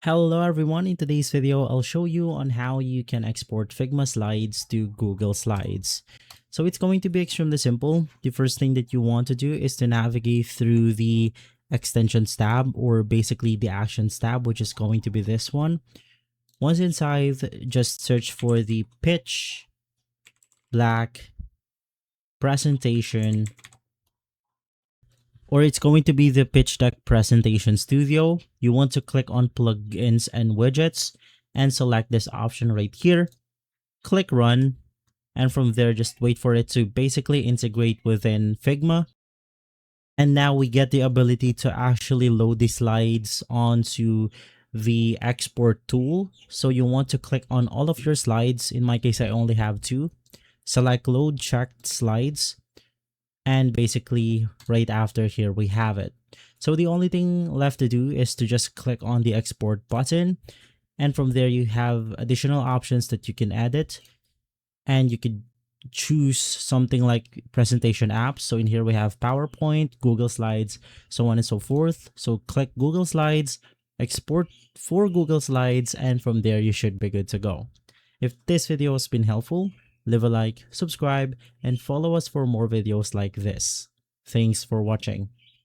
Hello everyone, in today's video I'll show you on how you can export Figma slides to Google Slides. So it's going to be extremely simple. The first thing that you want to do is to navigate through the extensions tab, or basically the actions tab, which is going to be this one. Once inside, just search for the pitch black presentation, or it's going to be the pitch deck presentation studio. You want to click on plugins and widgets and select this option right here. Click run, and from there just wait for it to basically integrate within Figma. And now we get the ability to actually load the slides onto the export tool. So you want to click on all of your slides. In my case, I only have two. Select load checked slides, and basically right after here we have it. So the only thing left to do is to just click on the export button, and from there you have additional options that you can edit, and you could choose something like presentation apps. So in here we have PowerPoint, Google Slides, so on and so forth. So click Google Slides, export for Google Slides, and from there you should be good to go. If this video has been helpful, leave a like, subscribe, and follow us for more videos like this. Thanks for watching.